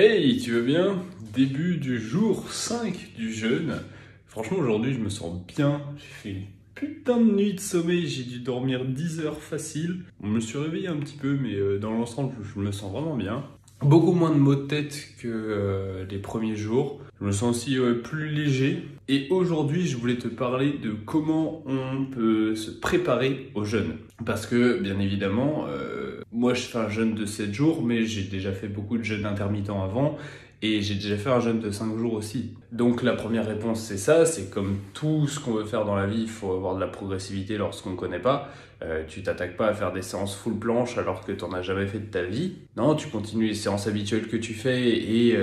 Hey, tu vas bien? Début du jour 5 du jeûne. Franchement, aujourd'hui, je me sens bien. J'ai fait une putain de nuit de sommeil. J'ai dû dormir 10 heures facile. Je me suis réveillé un petit peu, mais dans l'ensemble, je me sens vraiment bien. Beaucoup moins de maux de tête que les premiers jours. Je me sens aussi plus léger. Et aujourd'hui, je voulais te parler de comment on peut se préparer au jeûne. Parce que, bien évidemment, moi je fais un jeûne de 7 jours, mais j'ai déjà fait beaucoup de jeûnes intermittents avant. Et j'ai déjà fait un jeûne de 5 jours aussi. Donc la première réponse c'est ça, c'est comme tout ce qu'on veut faire dans la vie, il faut avoir de la progressivité lorsqu'on ne connaît pas. Tu t'attaques pas à faire des séances full planche alors que tu n'en as jamais fait de ta vie. Non, tu continues les séances habituelles que tu fais et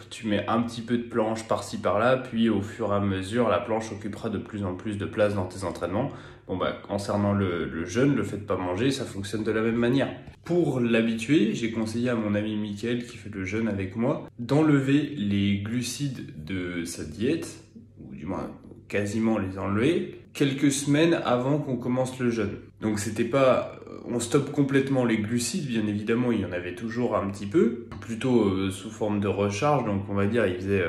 tu mets un petit peu de planche par-ci par-là, puis au fur et à mesure, la planche occupera de plus en plus de place dans tes entraînements. Bon bah, concernant le jeûne, le fait de pas manger, ça fonctionne de la même manière. Pour l'habituer, j'ai conseillé à mon ami Mickaël qui fait le jeûne avec moi d'enlever les glucides de sa diète, ou du moins quasiment les enlever, quelques semaines avant qu'on commence le jeûne. Donc c'était pas, on stoppe complètement les glucides, bien évidemment il y en avait toujours un petit peu, plutôt sous forme de recharge, donc on va dire il faisait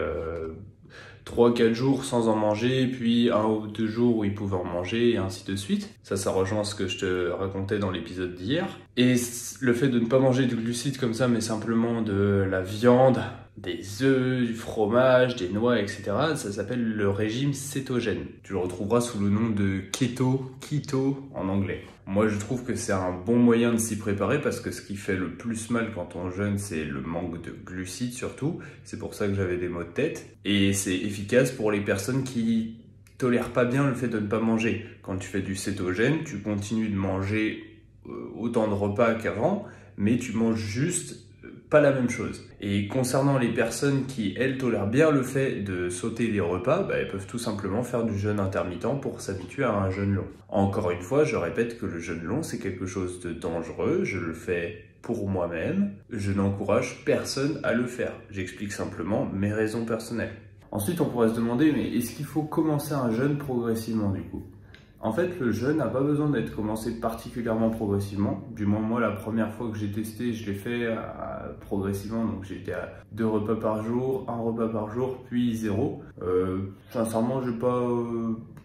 3-4 jours sans en manger, puis 1 ou 2 jours où il pouvait en manger, et ainsi de suite. Ça rejoint ce que je te racontais dans l'épisode d'hier. Et le fait de ne pas manger de glucides comme ça, mais simplement de la viande, des œufs, du fromage, des noix, etc., ça s'appelle le régime cétogène. Tu le retrouveras sous le nom de keto en anglais. Moi, je trouve que c'est un bon moyen de s'y préparer parce que ce qui fait le plus mal quand on jeûne, c'est le manque de glucides surtout. C'est pour ça que j'avais des maux de tête. Et c'est efficace pour les personnes qui tolèrent pas bien le fait de ne pas manger. Quand tu fais du cétogène, tu continues de manger autant de repas qu'avant, mais tu manges juste pas la même chose. Et concernant les personnes qui, elles, tolèrent bien le fait de sauter les repas, elles peuvent tout simplement faire du jeûne intermittent pour s'habituer à un jeûne long. Encore une fois, je répète que le jeûne long, c'est quelque chose de dangereux. Je le fais pour moi-même. Je n'encourage personne à le faire. J'explique simplement mes raisons personnelles. Ensuite, on pourrait se demander, mais est-ce qu'il faut commencer un jeûne progressivement du coup ? En fait, le jeûne n'a pas besoin d'être commencé particulièrement progressivement. Du moins, moi, la première fois que j'ai testé, je l'ai fait progressivement. Donc, j'étais à 2 repas par jour, 1 repas par jour, puis 0. Sincèrement, je n'ai pas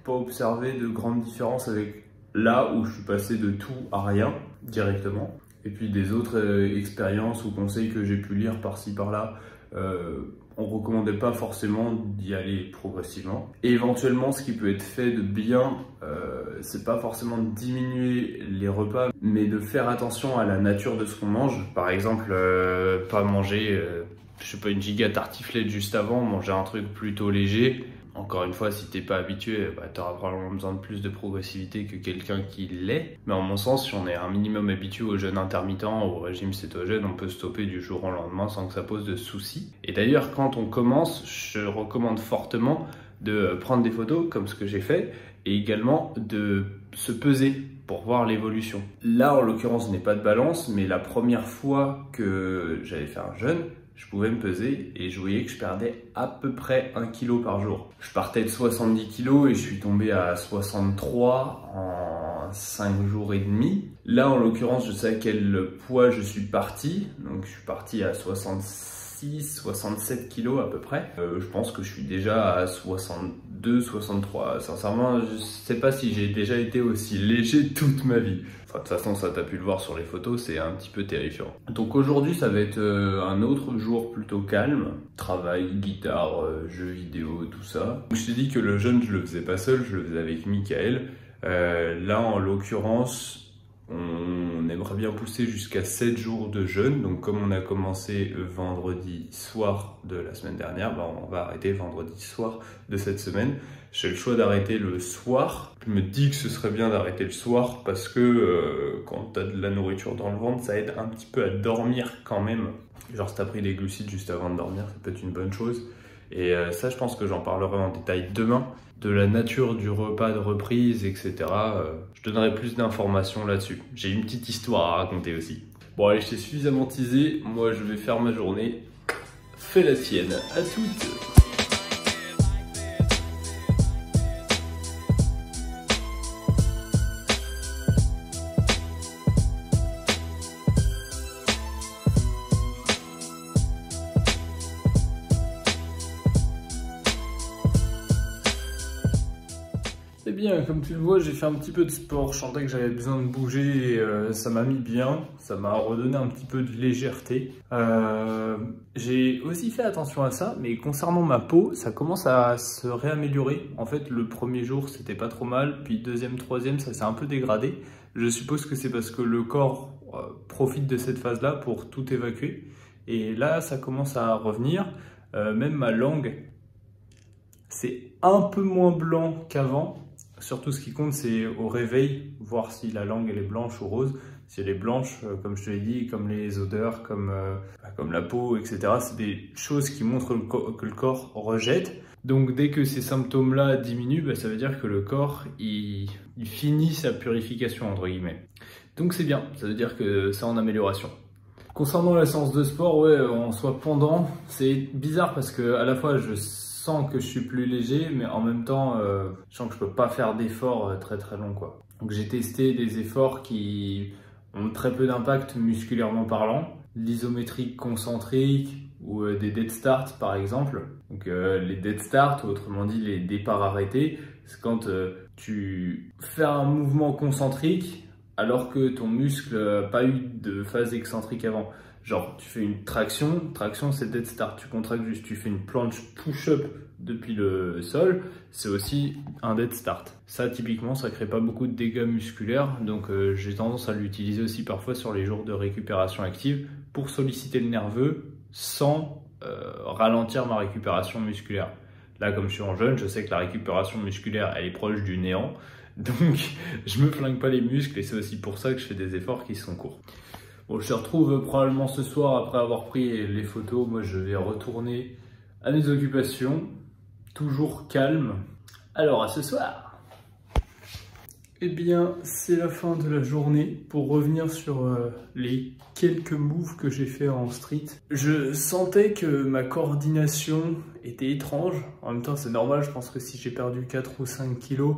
observé de grande différence avec là où je suis passé de tout à rien directement. Et puis des autres expériences ou conseils que j'ai pu lire par-ci par-là, on ne recommandait pas forcément d'y aller progressivement. Et éventuellement, ce qui peut être fait de bien, c'est pas forcément de diminuer les repas, mais de faire attention à la nature de ce qu'on mange. Par exemple, pas manger, je sais pas, une giga tartiflette juste avant, manger un truc plutôt léger. Encore une fois, si t'es pas habitué, tu auras probablement besoin de plus de progressivité que quelqu'un qui l'est. Mais en mon sens, si on est un minimum habitué au jeûne intermittent, au régime cétogène, on peut stopper du jour au lendemain sans que ça pose de soucis. Et d'ailleurs, quand on commence, je recommande fortement de prendre des photos, comme ce que j'ai fait, et également de se peser pour voir l'évolution. Là, en l'occurrence, je n'ai pas de balance, mais la première fois que j'avais fait un jeûne, je pouvais me peser et je voyais que je perdais à peu près 1 kg par jour. Je partais de 70 kg et je suis tombé à 63 en 5 jours et demi. Là, en l'occurrence, je sais à quel poids je suis parti. Donc, je suis parti à 67 kg à peu près. Je pense que je suis déjà à 62, 63. Sincèrement, je sais pas si j'ai déjà été aussi léger toute ma vie. Enfin, de toute façon, ça t'as pu le voir sur les photos, c'est un petit peu terrifiant. Donc aujourd'hui, ça va être un autre jour plutôt calme. Travail, guitare, jeux vidéo, tout ça. Donc, je t'ai dit que le jeûne, je le faisais pas seul, je le faisais avec Mickaël. Là, en l'occurrence, on aimerait bien pousser jusqu'à 7 jours de jeûne. Donc comme on a commencé vendredi soir de la semaine dernière, on va arrêter vendredi soir de cette semaine. J'ai le choix d'arrêter le soir. Je me dis que ce serait bien d'arrêter le soir parce que quand tu as de la nourriture dans le ventre, ça aide un petit peu à dormir quand même. Genre si tu as pris des glucides juste avant de dormir, ça peut être une bonne chose. Et ça, je pense que j'en parlerai en détail demain, de la nature du repas de reprise, etc. Je donnerai plus d'informations là-dessus. J'ai une petite histoire à raconter aussi. Bon allez, je t'ai suffisamment teasé, moi je vais faire ma journée. Fais la sienne, à toutes. bien, comme tu le vois, j'ai fait un petit peu de sport, je sentais que j'avais besoin de bouger et ça m'a mis bien, ça m'a redonné un petit peu de légèreté. J'ai aussi fait attention à ça, mais concernant ma peau, ça commence à se réaméliorer. En fait, le premier jour, c'était pas trop mal, puis deuxième, troisième, ça s'est un peu dégradé. Je suppose que c'est parce que le corps profite de cette phase-là pour tout évacuer. Et là, ça commence à revenir, même ma langue, c'est un peu moins blanc qu'avant. Surtout, ce qui compte, c'est au réveil, voir si la langue elle est blanche ou rose. Si elle est blanche, comme je te l'ai dit, comme les odeurs, comme la peau, etc. C'est des choses qui montrent que le corps rejette. Donc, dès que ces symptômes-là diminuent, ça veut dire que le corps, il finit sa purification, entre guillemets. Donc, c'est bien. Ça veut dire que c'est en amélioration. Concernant la séance de sport, ouais, en soi pendant, c'est bizarre parce que à la fois, je sens que je suis plus léger, mais en même temps, je sens que je peux pas faire d'efforts très très longs, quoi. Donc j'ai testé des efforts qui ont très peu d'impact musculairement parlant, l'isométrique concentrique ou des dead start par exemple. Donc les dead start, autrement dit les départs arrêtés, c'est quand tu fais un mouvement concentrique alors que ton muscle n'a pas eu de phase excentrique avant. Genre, tu fais une traction c'est dead start, tu contractes juste, tu fais une planche push-up depuis le sol, c'est aussi un dead start. Ça, typiquement, ça crée pas beaucoup de dégâts musculaires, donc j'ai tendance à l'utiliser aussi parfois sur les jours de récupération active pour solliciter le nerveux sans ralentir ma récupération musculaire. Là, comme je suis en jeûne, je sais que la récupération musculaire, elle est proche du néant, donc je me flingue pas les muscles et c'est aussi pour ça que je fais des efforts qui sont courts. Bon, je te retrouve probablement ce soir après avoir pris les photos. Moi, je vais retourner à mes occupations, toujours calme. Alors, à ce soir. Eh bien, c'est la fin de la journée. Pour revenir sur les quelques moves que j'ai fait en street, je sentais que ma coordination était étrange. En même temps, c'est normal. Je pense que si j'ai perdu 4 ou 5 kilos,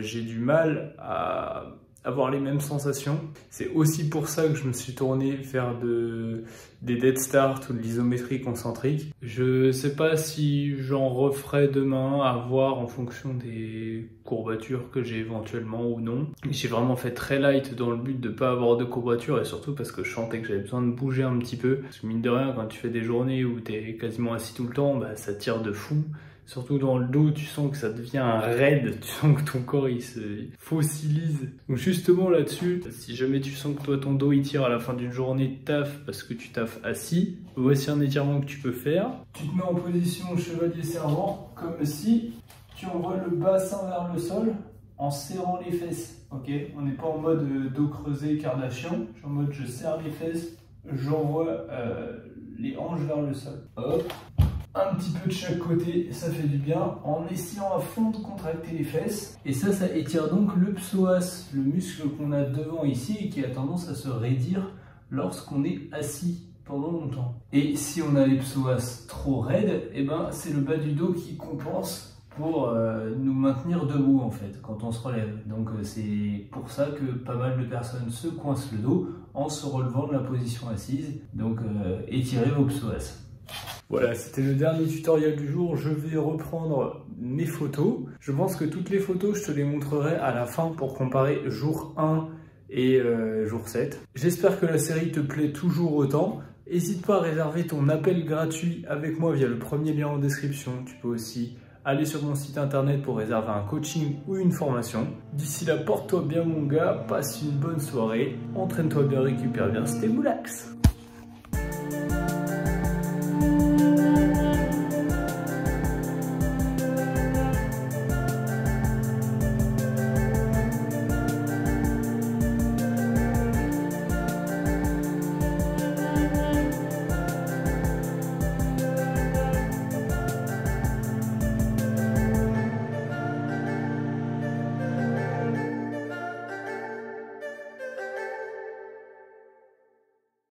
j'ai du mal à avoir les mêmes sensations. C'est aussi pour ça que je me suis tourné vers des dead start ou de l'isométrie concentrique. Je sais pas si j'en referai demain, à voir en fonction des courbatures que j'ai éventuellement ou non. J'ai vraiment fait très light dans le but de pas avoir de courbatures et surtout parce que je sentais que j'avais besoin de bouger un petit peu. Parce que mine de rien, quand tu fais des journées où tu es quasiment assis tout le temps, ça tire de fou. Surtout dans le dos, tu sens que ça devient un raid, tu sens que ton corps il se fossilise. Donc justement là-dessus, si jamais tu sens que toi ton dos il tire à la fin d'une journée de taf parce que tu taffes assis, voici un étirement que tu peux faire. Tu te mets en position chevalier servant, comme si tu envoies le bassin vers le sol en serrant les fesses. Ok, on n'est pas en mode dos creusé Kardashian, je suis en mode je serre les fesses, j'envoie les hanches vers le sol. Hop. Un petit peu de chaque côté, ça fait du bien, en essayant à fond de contracter les fesses. Et ça étire donc le psoas, le muscle qu'on a devant ici et qui a tendance à se raidir lorsqu'on est assis pendant longtemps. Et si on a les psoas trop raides, c'est le bas du dos qui compense pour nous maintenir debout en fait, quand on se relève. Donc c'est pour ça que pas mal de personnes se coincent le dos en se relevant de la position assise. Donc étirez vos psoas. Voilà, c'était le dernier tutoriel du jour. Je vais reprendre mes photos. Je pense que toutes les photos, je te les montrerai à la fin pour comparer jour 1 et jour 7. J'espère que la série te plaît toujours autant. N'hésite pas à réserver ton appel gratuit avec moi via le premier lien en description. Tu peux aussi aller sur mon site internet pour réserver un coaching ou une formation. D'ici là, porte-toi bien mon gars, passe une bonne soirée, entraîne-toi bien, récupère bien, c'était Moulax.